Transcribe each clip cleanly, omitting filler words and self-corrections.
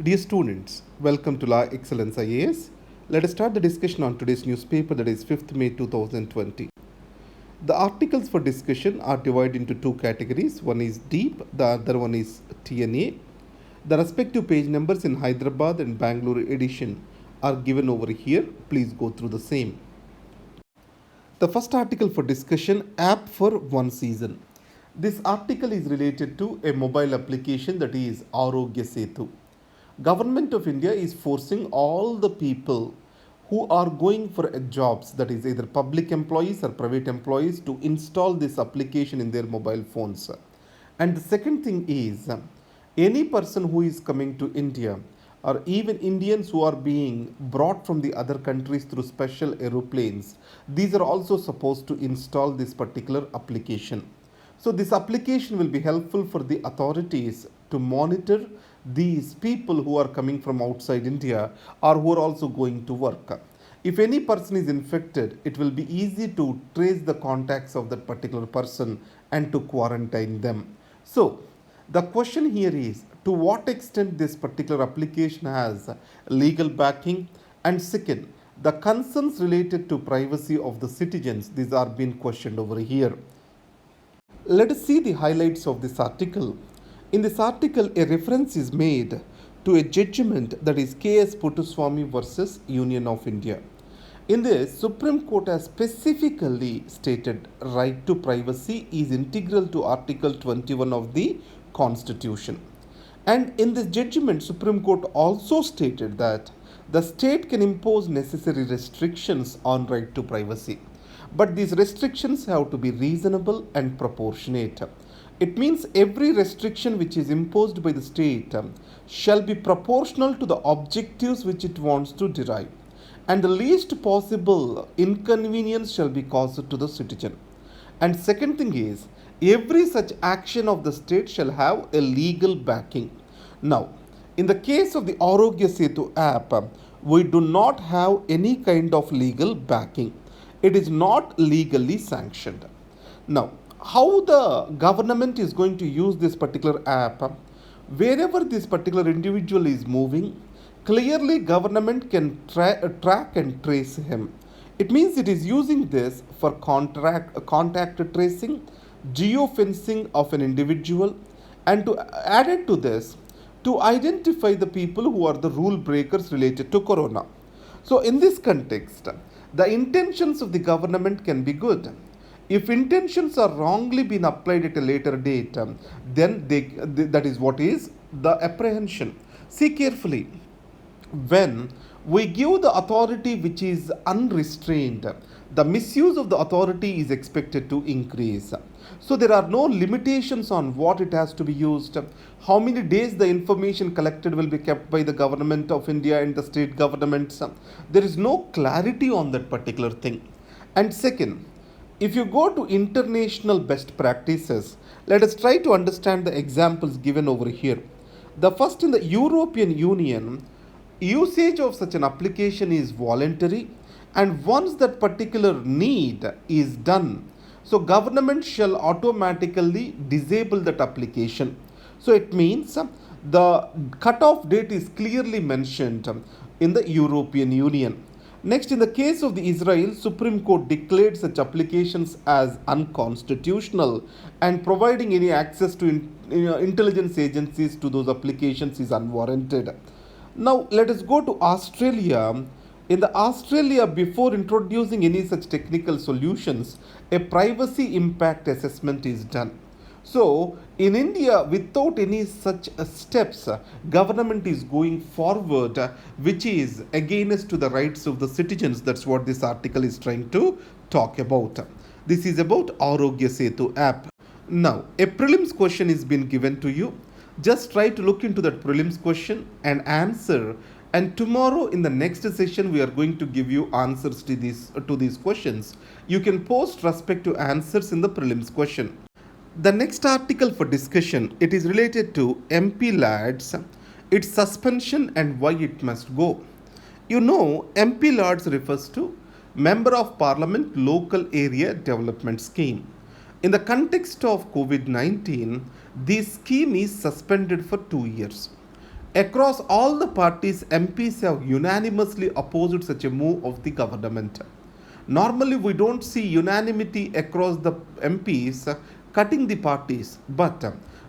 Dear students, welcome to La Excellence IAS. Let us start the discussion on today's newspaper, that is 5th May 2020. The articles for discussion are divided into two categories. One is deep, the other one is TNA. The respective page numbers in Hyderabad and Bangalore edition are given over here. Please go through the same. The first article for discussion, app for one season. This article is related to a mobile application, that is Arogya Setu. Government of India is forcing all the people who are going for jobs, that is either public employees or private employees, to install this application in their mobile phones. And the second thing is, any person who is coming to India, or even Indians who are being brought from the other countries through special aeroplanes, these are also supposed to install this particular application. So this application will be helpful for the authorities to monitor these people who are coming from outside India or who are also going to work. If any person is infected, it will be easy to trace the contacts of that particular person and to quarantine them. So the question here is, to what extent this particular application has legal backing, and second, the concerns related to privacy of the citizens, these are being questioned over here. Let us see the highlights of this article. In this article, a reference is made to a judgment, that is KS Puttaswamy versus Union of India. In this, Supreme Court has specifically stated right to privacy is integral to Article 21 of the Constitution. And in this judgment, Supreme Court also stated that the state can impose necessary restrictions on right to privacy. But these restrictions have to be reasonable and proportionate. It means every restriction which is imposed by the state shall be proportional to the objectives which it wants to derive, and the least possible inconvenience shall be caused to the citizen. And second thing is, every such action of the state shall have a legal backing. Now, in the case of the Arogya Setu app, we do not have any kind of legal backing. It is not legally sanctioned. Now, how the government is going to use this particular app? Wherever this particular individual is moving, clearly government can track and trace him. It means it is using this for contact tracing, geofencing of an individual, and to add it to this, to identify the people who are the rule breakers related to corona. So in this context, the intentions of the government can be good. If intentions are wrongly been applied at a later date, then that is what is the apprehension. See carefully. When we give the authority which is unrestrained, the misuse of the authority is expected to increase. So there are no limitations on what it has to be used, how many days the information collected will be kept by the government of India and the state governments. There is no clarity on that particular thing. And second, if you go to international best practices, let us try to understand the examples given over here. The first, in the European Union, usage of such an application is voluntary, and once that particular need is done, so government shall automatically disable that application. So it means the cutoff date is clearly mentioned in the European Union. Next, in the case of the Israel, Supreme Court declared such applications as unconstitutional, and providing any access to intelligence agencies to those applications is unwarranted. Now let us go to Australia. In the Australia, before introducing any such technical solutions, a privacy impact assessment is done. So in India, without any such steps, government is going forward, which is against to the rights of the citizens. That's what this article is trying to talk about. This is about Arogya Setu app. Now, a prelims question is been given to you. Just try to look into that prelims question and answer. And tomorrow in the next session, we are going to give you answers to these questions. You can post respective answers in the prelims question. The next article for discussion, it is related to MPLADS, its suspension and why it must go. You know, MPLADS refers to Member of Parliament Local Area Development Scheme. In the context of COVID-19, this scheme is suspended for 2 years. Across all the parties, MPs have unanimously opposed such a move of the government. Normally, we don't see unanimity across the MPs cutting the parties, but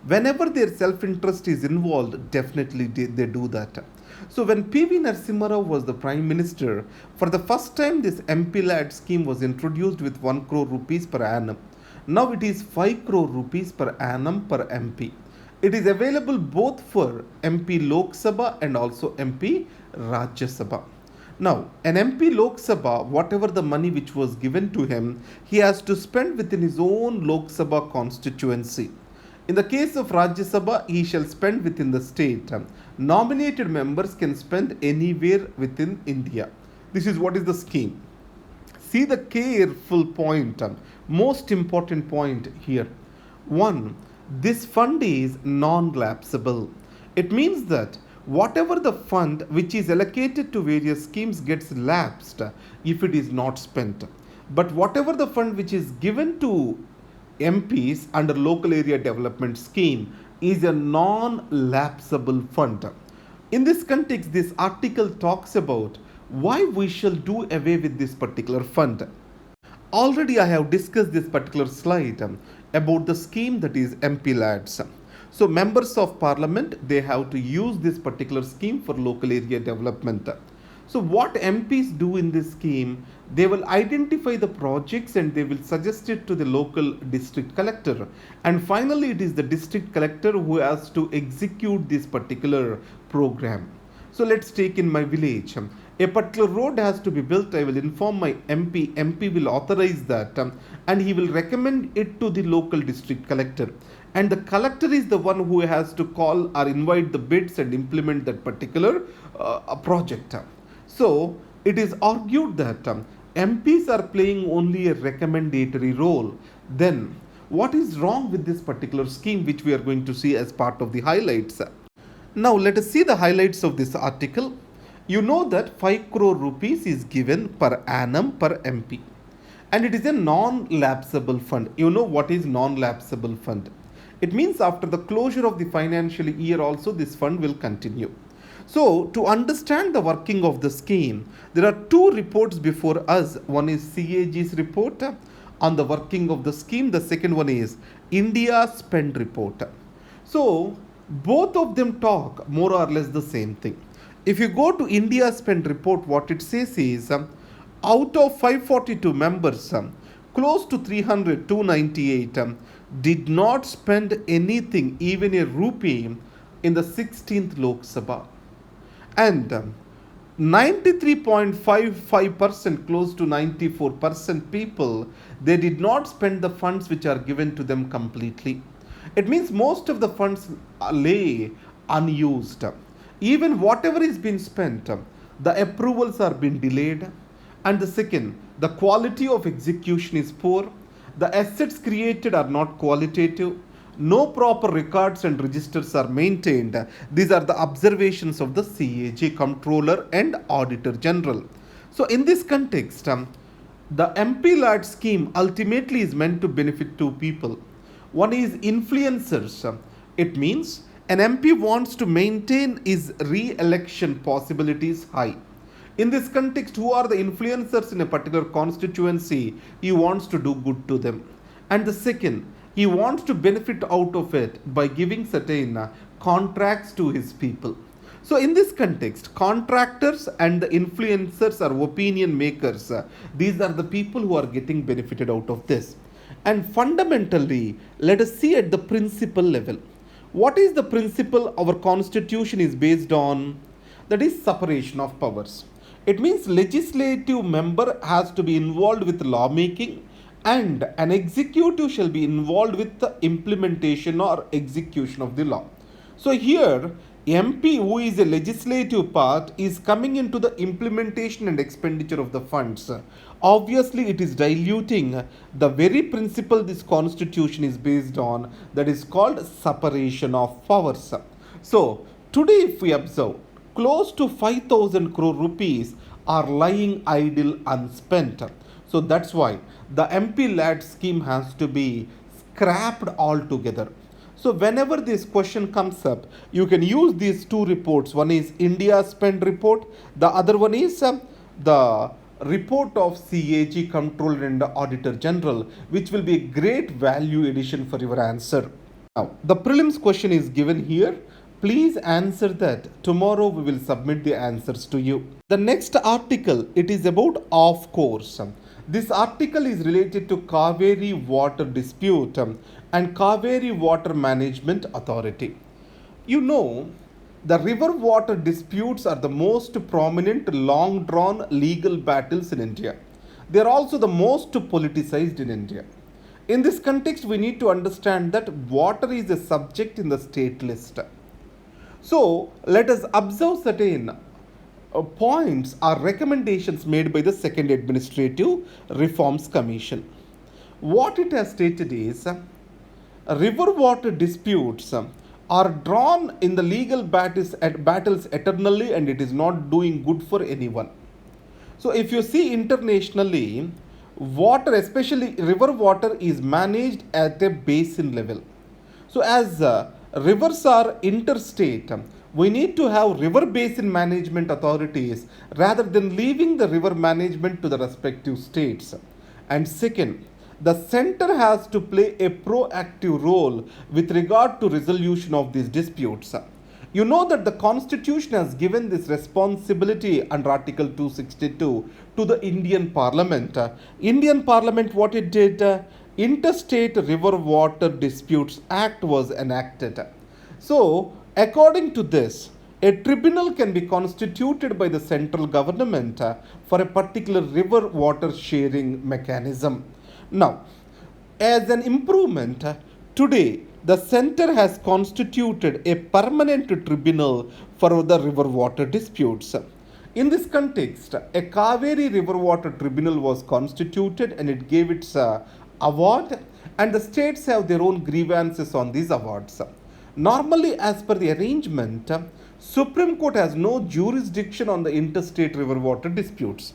whenever their self interest is involved, definitely they do that. So, when PV Narasimha Rao was the Prime Minister, for the first time, this MPLADS scheme was introduced with 1 crore rupees per annum. Now it is 5 crore rupees per annum per MP. It is available both for MP Lok Sabha and also MP Rajya Sabha. Now, an MP Lok Sabha, whatever the money which was given to him, he has to spend within his own Lok Sabha constituency. In the case of Rajya Sabha, he shall spend within the state. Nominated members can spend anywhere within India. This is what is the scheme. See the careful point, most important point here. 1. This fund is non-lapsable. It means that whatever the fund which is allocated to various schemes gets lapsed if it is not spent. But whatever the fund which is given to MPs under local area development scheme is a non-lapsable fund. In this context, this article talks about why we shall do away with this particular fund. Already I have discussed this particular slide about the scheme that is MPLADS. So members of parliament, they have to use this particular scheme for local area development. So what MPs do in this scheme, they will identify the projects and they will suggest it to the local district collector. And finally, it is the district collector who has to execute this particular program. So let's take in my village. A particular road has to be built. I will inform my MP. MP will authorize that and he will recommend it to the local district collector. And the collector is the one who has to call or invite the bids and implement that particular project. So it is argued that MPs are playing only a recommendatory role. Then what is wrong with this particular scheme, which we are going to see as part of the highlights? Now let us see the highlights of this article. You know that 5 crore rupees is given per annum per MP. And it is a non-lapsable fund. You know what is non-lapsable fund? It means after the closure of the financial year also this fund will continue. So to understand the working of the scheme, there are two reports before us. One is CAG's report on the working of the scheme. The second one is India Spend report. So both of them talk more or less the same thing. If you go to India Spend report, what it says is out of 542 members, close to 300, 298 did not spend anything, even a rupee, in the 16th Lok Sabha. And 93.55%, close to 94% people, they did not spend the funds which are given to them completely. It means most of the funds lay unused. Even whatever is being spent, the approvals are being delayed. And the second, the quality of execution is poor. The assets created are not qualitative. No proper records and registers are maintained. These are the observations of the CAG, Comptroller and Auditor General. So in this context, the MPLAD scheme ultimately is meant to benefit two people. One is influencers. It means an MP wants to maintain his re-election possibilities high. In this context, who are the influencers in a particular constituency? He wants to do good to them. And the second, he wants to benefit out of it by giving certain contracts to his people. So in this context, contractors and the influencers are opinion makers. These are the people who are getting benefited out of this. And fundamentally, let us see at the principle level. What is the principle our constitution is based on? That is separation of powers. It means legislative member has to be involved with lawmaking and an executive shall be involved with the implementation or execution of the law. So here MP, who is a legislative part, is coming into the implementation and expenditure of the funds. Obviously it is diluting the very principle this constitution is based on, that is called separation of powers. So today if we observe, close to 5,000 crore rupees are lying idle unspent. So that's why the MPLAD scheme has to be scrapped altogether. So whenever this question comes up, you can use these two reports. One is India Spend report, the other one is the report of CAG, Controller and Auditor General, which will be a great value addition for your answer. Now, the prelims question is given here. Please answer that. Tomorrow we will submit the answers to you. The next article, it is about off course. This article is related to Kaveri water dispute and Kaveri Water Management Authority. You know, the river water disputes are the most prominent long drawn legal battles in India. They are also the most politicized in India. In this context, we need to understand that water is a subject in the state list. So, let us observe certain points or recommendations made by the Second Administrative Reforms Commission. What it has stated is river water disputes are drawn in the legal battles eternally, and it is not doing good for anyone. So if you see internationally, water, especially river water, is managed at a basin level. So as rivers are interstate, we need to have river basin management authorities rather than leaving the river management to the respective states. And second, the center has to play a proactive role with regard to resolution of these disputes. You know that the Constitution has given this responsibility under Article 262 to the Indian Parliament. Indian Parliament, what it did, Interstate River Water Disputes Act was enacted. So, according to this, a tribunal can be constituted by the central government for a particular river water sharing mechanism. Now, as an improvement, today the center has constituted a permanent tribunal for the river water disputes. In this context, a Kaveri River Water Tribunal was constituted and it gave its award, and the states have their own grievances on these awards. Normally, as per the arrangement, Supreme Court has no jurisdiction on the interstate river water disputes.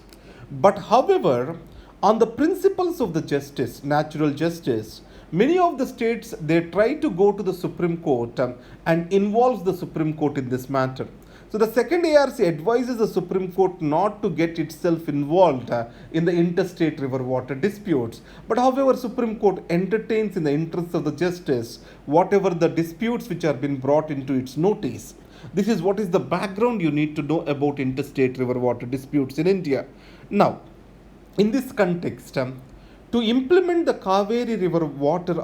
But however, on the principles of the justice, natural justice, many of the states, they try to go to the Supreme Court and involves the Supreme Court in this matter. So the second ARC advises the Supreme Court not to get itself involved in the interstate river water disputes. But however, Supreme Court entertains in the interest of the justice whatever the disputes which are being brought into its notice. This is what is the background you need to know about interstate river water disputes in India. Now, in this context, to implement the Kaveri River Water,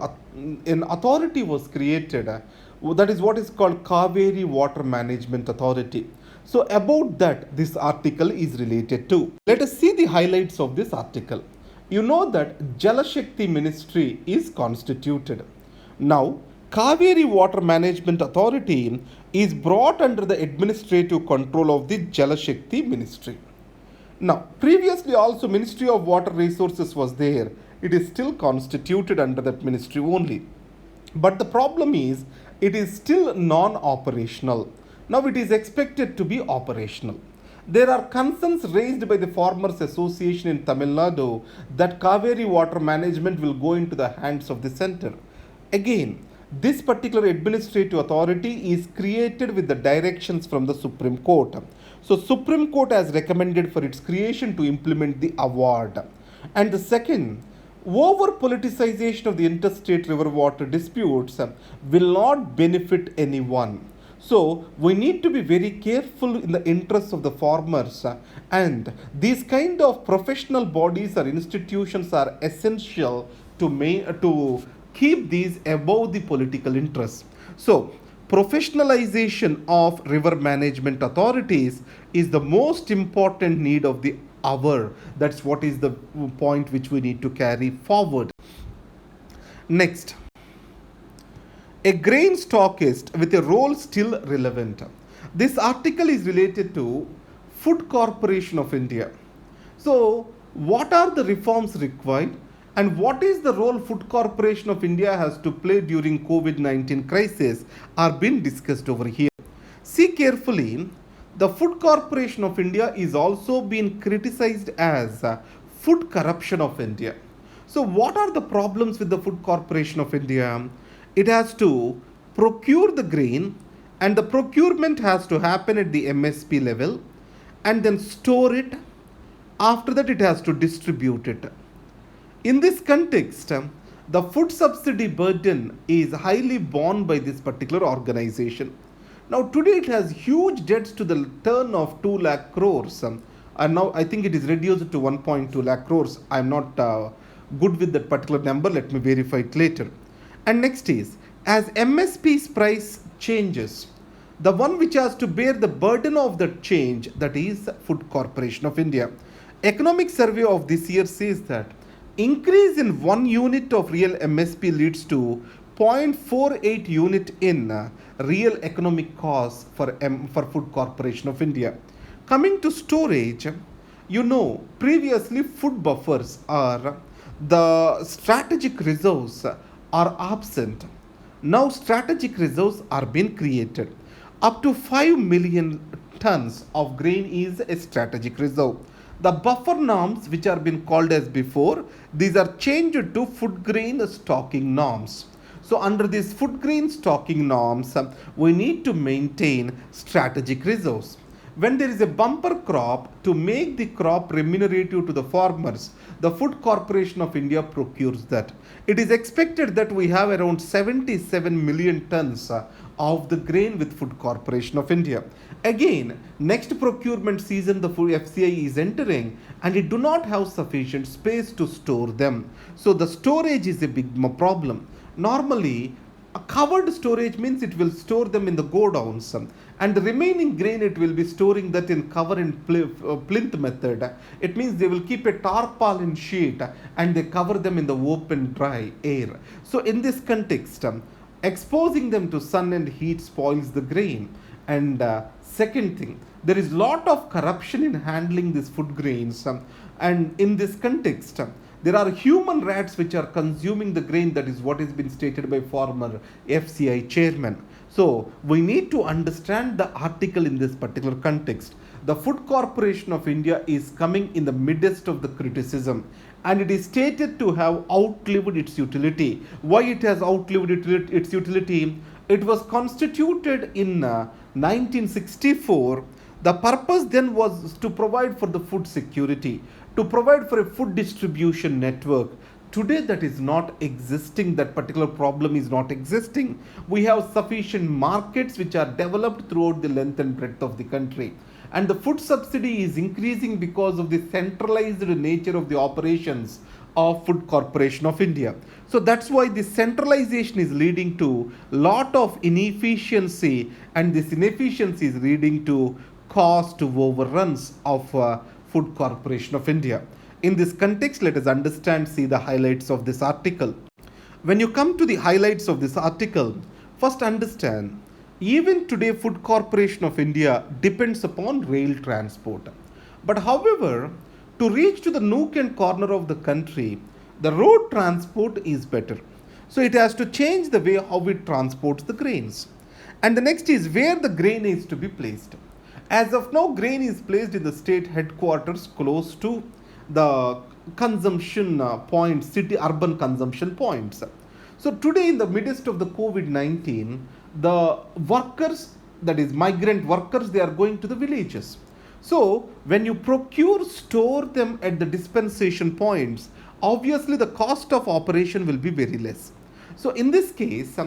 an authority was created. That is what is called Kaveri Water Management Authority. So about that, this article is related to. Let us see the highlights of this article. You know that Jalashakti Ministry is constituted. Now, Kaveri Water Management Authority is brought under the administrative control of the Jalashakti Ministry. Now, previously also Ministry of Water Resources was there. It is still constituted under that ministry only. But the problem is, it is still non-operational. Now it is expected to be operational. There are concerns raised by the Farmers Association in Tamil Nadu that Kaveri Water Management will go into the hands of the center. Again, this particular administrative authority is created with the directions from the Supreme Court. So Supreme Court has recommended for its creation to implement the award. And the second, over politicization of the interstate river water disputes will not benefit anyone. So we need to be very careful in the interests of the farmers, and these kind of professional bodies or institutions are essential to keep these above the political interests. So professionalization of river management authorities is the most important need of the hour. That's what is the point which we need to carry forward. Next, a grain stockist with a role still relevant. This article is related to Food Corporation of India. So what are the reforms required and what is the role Food Corporation of India has to play during COVID-19 crisis are being discussed over here. See carefully, the Food Corporation of India is also being criticized as food corruption of India. So what are the problems with the Food Corporation of India? It has to procure the grain, and the procurement has to happen at the MSP level, and then store it. After that, it has to distribute it. In this context, the food subsidy burden is highly borne by this particular organization. Now, today it has huge debts to the turn of 2 lakh crores. And now I think it is reduced to 1.2 lakh crores. I am not good with that particular number. Let me verify it later. And next is, as MSP's price changes, the one which has to bear the burden of the change, that is Food Corporation of India. Economic survey of this year says that increase in 1 unit of real MSP leads to 0.48 unit in real economic cost for Food Corporation of India. Coming to storage, previously food buffers are the strategic reserves are absent. Now strategic reserves are being created. Up to 5 million tons of grain is a strategic reserve. The buffer norms, which are being called as before, these are changed to food grain stocking norms. So under these food grain stocking norms, we need to maintain strategic reserves. When there is a bumper crop, to make the crop remunerative to the farmers, the Food Corporation of India procures that. It is expected that we have around 77 million tons of the grain with Food Corporation of India. Again, next procurement season the FCI is entering, and it do not have sufficient space to store them. So the storage is a big problem. Normally, a covered storage means it will store them in the godowns, and the remaining grain it will be storing that in cover and plinth method. It means they will keep a tarpaulin sheet and they cover them in the open dry air. So in this context, exposing them to sun and heat spoils the grain. And second thing, there is lot of corruption in handling these food grains, and in this context, there are human rats which are consuming the grain. That is what has been stated by former FCI chairman. So we need to understand the article in this particular context. The Food Corporation of India is coming in the midst of the criticism, and it is stated to have outlived its utility. Why it has outlived its utility? It was constituted in 1964. The purpose then was to provide for the food security, to provide for a food distribution network. Today that is not existing, that particular problem is not existing. We have sufficient markets which are developed throughout the length and breadth of the country. And the food subsidy is increasing because of the centralized nature of the operations of Food Corporation of India. So that's why this centralization is leading to lot of inefficiency, and this inefficiency is leading to cost overruns of Food Corporation of India. In this context, let us see the highlights of this article. When you come to the highlights of this article, first understand, even today Food Corporation of India depends upon rail transport. But however, to reach to the nook and corner of the country, the road transport is better. So it has to change the way how it transports the grains. And the next is where the grain is to be placed. As of now, grain is placed in the state headquarters close to the consumption points, city urban consumption points. So today, in the midst of the COVID-19, the workers, that is migrant workers, they are going to the villages. So when you store them at the dispensation points, obviously the cost of operation will be very less. So in this case,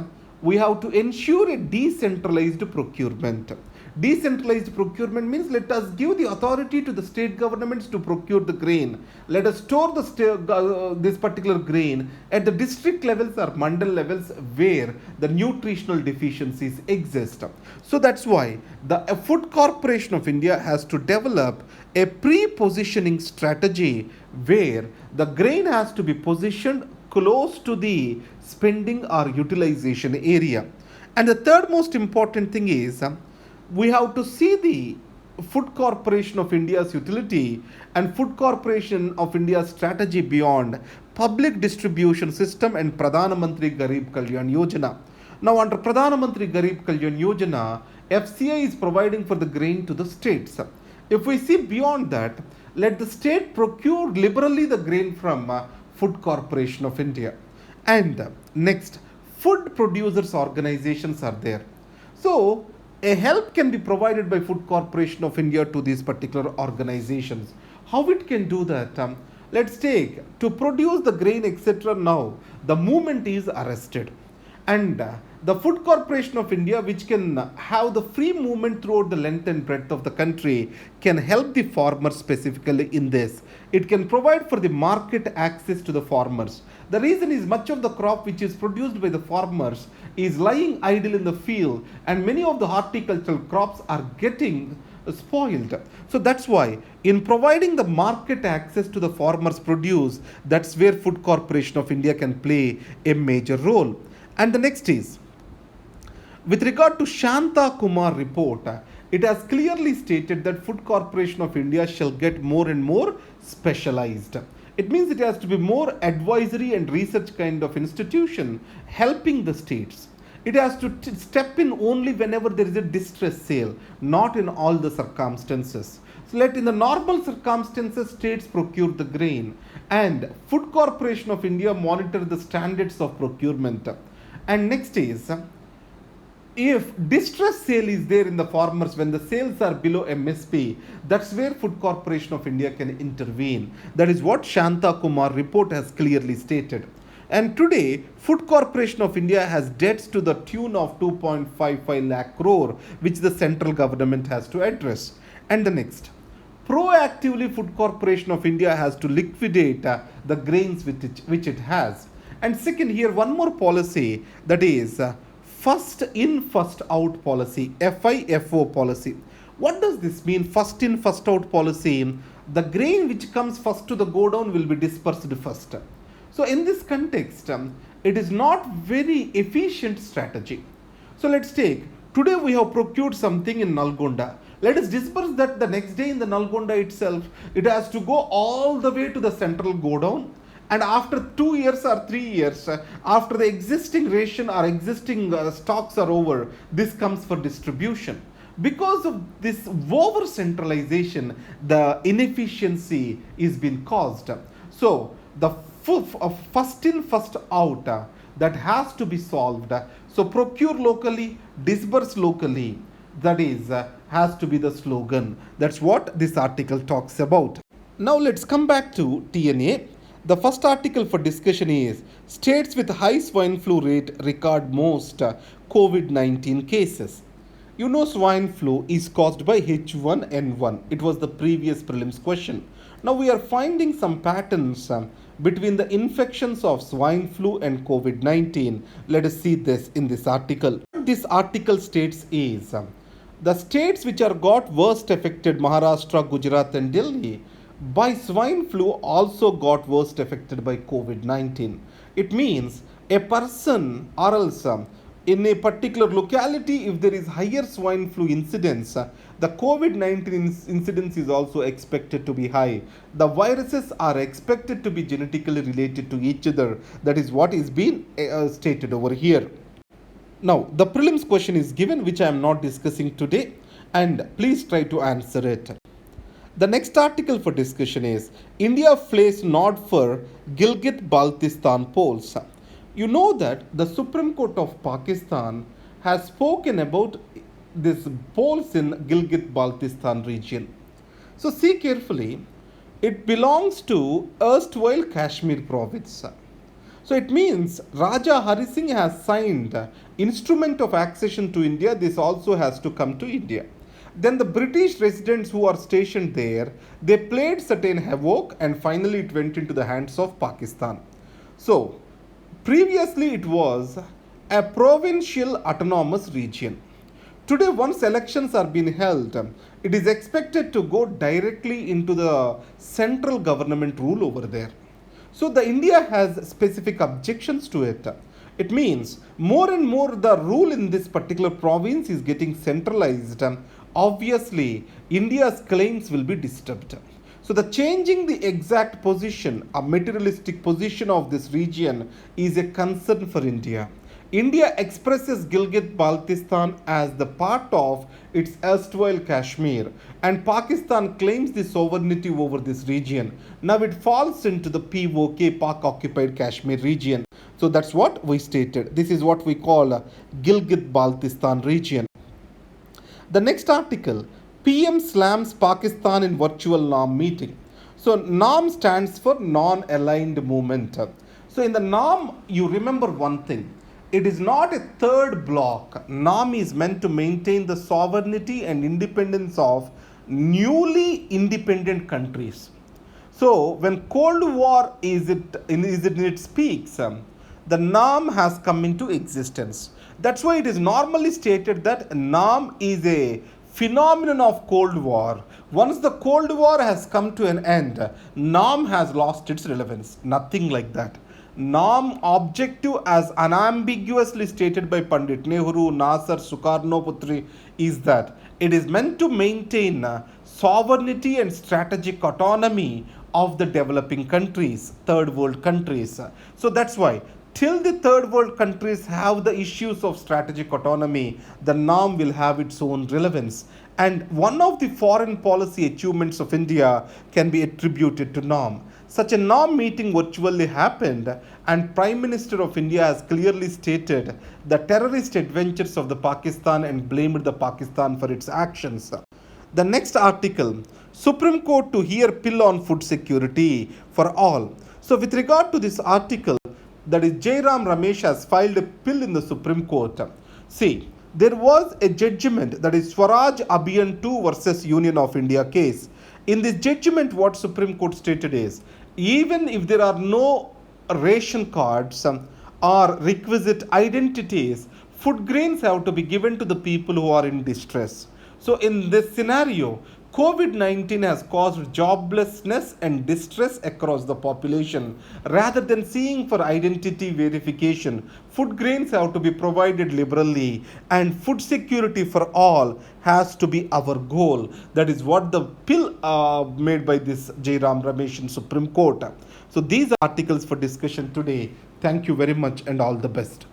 we have to ensure a decentralized procurement. Decentralized procurement means let us give the authority to the state governments to procure the grain. Let us store this particular grain at the district levels or mandal levels where the nutritional deficiencies exist. So that's why the Food Corporation of India has to develop a pre-positioning strategy where the grain has to be positioned close to the spending or utilization area. And the third most important thing is, we have to see the Food Corporation of India's utility and Food Corporation of India's strategy beyond public distribution system and Pradhan Mantri Garib Kalyan Yojana. Now under Pradhan Mantri Garib Kalyan Yojana, FCI is providing for the grain to the states. If we see beyond that, let the state procure liberally the grain from Food Corporation of India. And next, food producers organizations are there. So a help can be provided by Food Corporation of India to these particular organizations. How it can do that? Let's take to produce the grain, etc. Now the movement is arrested, and the Food Corporation of India, which can have the free movement throughout the length and breadth of the country, can help the farmers specifically in this. It can provide for the market access to the farmers. The reason is much of the crop which is produced by the farmers is lying idle in the field, and many of the horticultural crops are getting spoiled. So that's why in providing the market access to the farmers' produce, that's where Food Corporation of India can play a major role. And the next is, with regard to Shanta Kumar report, it has clearly stated that Food Corporation of India shall get more and more specialized. It means it has to be more advisory and research kind of institution helping the states. It has to step in only whenever there is a distress sale, not in all the circumstances. So let in the normal circumstances states procure the grain, and Food Corporation of India monitor the standards of procurement. And next is, if distress sale is there in the farmers when the sales are below MSP, that's where Food Corporation of India can intervene. That is what Shanta Kumar report has clearly stated. And today, Food Corporation of India has debts to the tune of 2.55 lakh crore, which the central government has to address. And the next, proactively Food Corporation of India has to liquidate the grains which it has. And second, here one more policy, that is first in first out policy, FIFO policy. What does this mean, first in first out policy? The grain which comes first to the godown will be dispersed first. So in this context, it is not very efficient strategy. So let's take, today we have procured something in Nalgonda. Let us disperse that the next day in the Nalgonda itself. It has to go all the way to the central godown. And after 2 years or 3 years, after the existing ration or existing stocks are over, this comes for distribution. Because of this over centralization, the inefficiency is being caused. So the first in first out that has to be solved. So procure locally, disperse locally, that is has to be the slogan. That's what this article talks about. Now let's come back to TNA. The first article for discussion is, states with high swine flu rate record most COVID-19 cases. You know, swine flu is caused by H1N1. It was the previous prelims question. Now we are finding some patterns between the infections of swine flu and COVID-19. Let us see this in this article. What this article states is, the states which are got worst affected, Maharashtra, Gujarat and Delhi, by swine flu also got worst affected by COVID-19. It means a person or else in a particular locality, if there is higher swine flu incidence, the COVID-19 incidence is also expected to be high. The viruses are expected to be genetically related to each other. That is what is being stated over here. Now, the prelims question is given, which I am not discussing today, and please try to answer it. The next article for discussion is, India flays nod for Gilgit Baltistan polls. You know that the Supreme Court of Pakistan has spoken about these polls in Gilgit Baltistan region. So see carefully, it belongs to erstwhile Kashmir province. So it means Raja Hari Singh has signed instrument of accession to India. This also has to come to India. Then the British residents who are stationed there, they played certain havoc, and finally it went into the hands of Pakistan. So previously it was a provincial autonomous region. Today, once elections are being held, it is expected to go directly into the central government rule over there. So the India has specific objections to it. It means more and more the rule in this particular province is getting centralized. Obviously, India's claims will be disturbed. So the changing the exact position, a materialistic position of this region is a concern for India. India expresses Gilgit Baltistan as the part of its erstwhile Kashmir, and Pakistan claims the sovereignty over this region. Now it falls into the POK, Pak occupied Kashmir region. So that's what we stated. This is what we call Gilgit Baltistan region. The next article, PM slams Pakistan in virtual norm meeting. So norm stands for non-aligned movement. So in the norm, you remember one thing. It is not a third bloc. Norm is meant to maintain the sovereignty and independence of newly independent countries. So when Cold War is in its peaks, the norm has come into existence. That's why it is normally stated that norm is a phenomenon of Cold War. Once the Cold War has come to an end, norm has lost its relevance. Nothing like that. Norm objective, as unambiguously stated by Pandit Nehru, Nasser, Sukarnoputri, is that it is meant to maintain sovereignty and strategic autonomy of the developing countries, third world countries. So that's why till the third world countries have the issues of strategic autonomy, the norm will have its own relevance. And one of the foreign policy achievements of India can be attributed to norm. Such a norm meeting virtually happened, and Prime Minister of India has clearly stated the terrorist adventures of the Pakistan and blamed the Pakistan for its actions. The next article, Supreme Court to hear pill on food security for all. So with regard to this article, that is Jairam Ramesh has filed a pill in the Supreme Court. See, there was a judgment, that is Swaraj Abhiyan 2 versus Union of India case. In this judgment, what Supreme Court stated is, even if there are no ration cards or requisite identities, food grains have to be given to the people who are in distress. So in this scenario, COVID-19 has caused joblessness and distress across the population. Rather than seeing for identity verification, food grains have to be provided liberally, and food security for all has to be our goal. That is what the pill made by this Jairam Ramesh in Supreme Court. So these are articles for discussion today. Thank you very much and all the best.